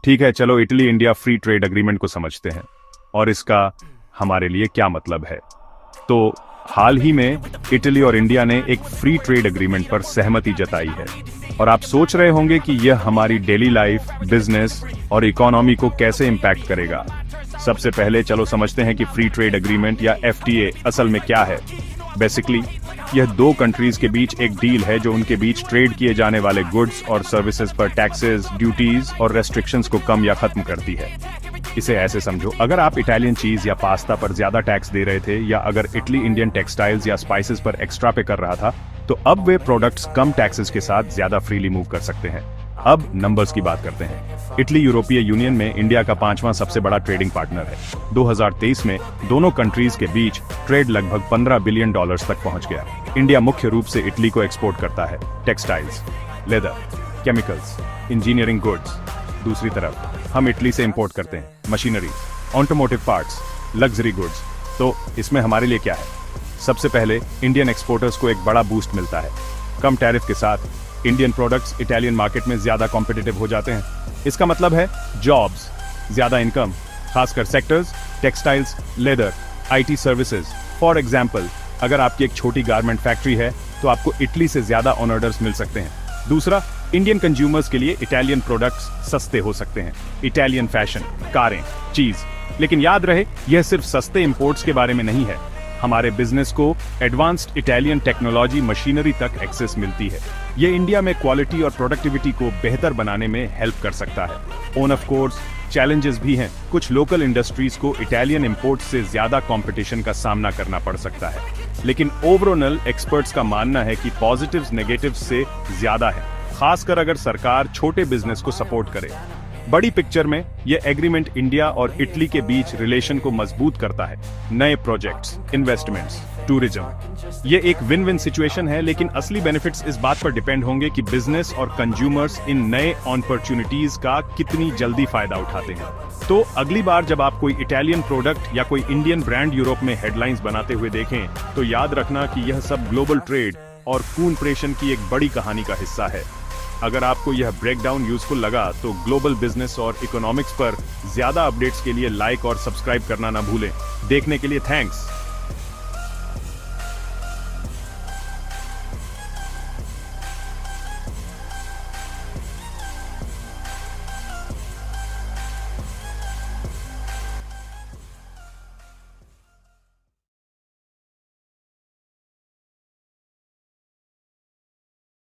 ठीक है, चलो Italy India free trade agreement को समझते हैं और इसका हमारे लिए क्या मतलब है। तो हाल ही में इटली और इंडिया ने एक फ्री ट्रेड एग्रीमेंट पर सहमति जताई है और आप सोच रहे होंगे कि यह हमारी डेली लाइफ, बिजनेस और इकोनॉमी को कैसे इम्पैक्ट करेगा। सबसे पहले चलो समझते हैं कि फ्री ट्रेड एग्रीमेंट या एफटीए असल में क्या है। बेसिकली यह दो कंट्रीज के बीच एक डील है जो उनके बीच ट्रेड किए जाने वाले गुड्स और सर्विसेज पर टैक्सेस, ड्यूटीज और रेस्ट्रिक्शंस को कम या खत्म करती है। इसे ऐसे समझो, अगर आप इटालियन चीज या पास्ता पर ज्यादा टैक्स दे रहे थे या अगर इटली इंडियन टेक्सटाइल्स या स्पाइसेस पर एक्स्ट्रा पे कर रहा था, तो अब वे प्रोडक्ट्स कम टैक्सेस के साथ ज्यादा फ्रीली मूव कर सकते हैं। अब नंबर्स की बात करते हैं। इटली यूरोपीय यूनियन में इंडिया का 5वां सबसे बड़ा ट्रेडिंग पार्टनर है। 2023 में दोनों कंट्रीज के बीच ट्रेड लगभग $15 बिलियन तक पहुंच गया। इंडिया मुख्य रूप से इटली को एक्सपोर्ट करता है textiles, leather, chemicals, engineering goods. दूसरी तरफ हम इटली से इंपोर्ट करते हैं machinery, automotive parts, luxury goods. तो इसमें हमारे लिए क्या है? सबसे पहले इंडियन एक्सपोर्टर्स को एक बड़ा बूस्ट मिलता है। कम टैरिफ के साथ इंडियन प्रोडक्ट्स इटालियन मार्केट में ज्यादा कॉम्पिटिटिव हो जाते हैं। इसका मतलब है जॉब्स, ज्यादा इनकम, खासकर sectors textiles, leather, IT services. For example, अगर आपकी एक छोटी गारमेंट फैक्ट्री है तो आपको इटली से ज्यादा ऑन ऑर्डर्स मिल सकते हैं। दूसरा, इंडियन कंज्यूमर्स के लिए इटालियन प्रोडक्ट्स सस्ते हो सकते हैं। इटालियन फैशन, कारें, चीज। लेकिन याद रहे, यह सिर्फ सस्ते इंपोर्ट्स के बारे में नहीं है। हमारे बिजनेस को एडवांस्ड इटालियन टेक्नोलॉजी, मशीनरी तक एक्सेस मिलती है। ये इंडिया में क्वालिटी और प्रोडक्टिविटी को बेहतर बनाने में हेल्प कर सकता है। ऑन ऑफ कोर्स चैलेंजेस भी हैं। कुछ लोकल इंडस्ट्रीज को इटालियन इंपोर्ट से ज्यादा कंपटीशन का सामना करना पड़ सकता है। लेकिन ओवरऑल एक्सपर्ट्स का मानना है कि पॉजिटिव्स नेगेटिव्स से ज्यादा है, खासकर अगर सरकार छोटे बिजनेस को सपोर्ट करे। बड़ी पिक्चर में यह एग्रीमेंट इंडिया और इटली के बीच रिलेशन को मजबूत करता है। नए प्रोजेक्ट्स, इन्वेस्टमेंट्स, टूरिज्म। ये एक विन विन सिचुएशन है, लेकिन असली बेनिफिट्स इस बात पर डिपेंड होंगे कि बिजनेस और कंज्यूमर्स इन नए अपॉर्चुनिटीज का कितनी जल्दी फायदा उठाते हैं। तो अगली बार जब आप कोई इटालियन प्रोडक्ट या कोई इंडियन ब्रांड यूरोप में हेडलाइंस बनाते हुए देखें, तो याद रखना कि यह सब ग्लोबल ट्रेड और कूनप्रेशन की एक बड़ी कहानी का हिस्सा है। अगर आपको यह ब्रेकडाउन यूजफुल लगा तो ग्लोबल बिजनेस और इकोनॉमिक्स पर ज्यादा अपडेट्स के लिए लाइक और सब्सक्राइब करना ना भूलें। देखने के लिए थैंक्स।